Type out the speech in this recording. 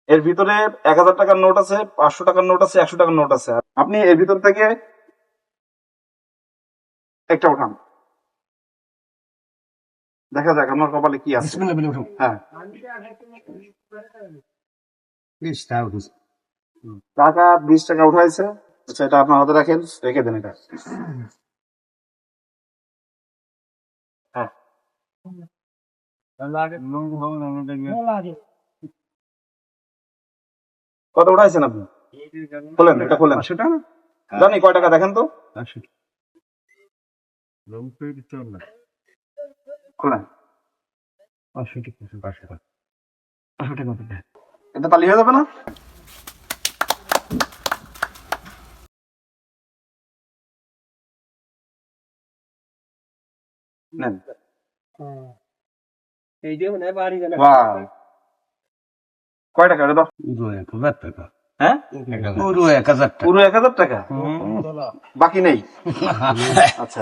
এর ভিতরে 1000 টাকার নোট আছে, 500 টাকার নোট আছে, 100 টাকার নোট আছে। আপনি এর ভিতর থেকে একটা উঠান, দেখা যাক আপনার কপালে কি আছে। হ্যাঁ, 20 টাকা উঠাইছে। আচ্ছা, এটা আপনার হাতে রাখেন, রেখে দেন এটা। হ্যাঁ, কত উঠাইছেন আপনি? খোলেন, এটা খোলেন। জানি কয় টাকা দেখেন তো, খোলেন। এটা তালি হয়ে যাবে না? নেন। Wow! কয় টাকা এটা দাও? হ্যাঁ, পুরো 1000 টাকা। বাকি নেই? আচ্ছা।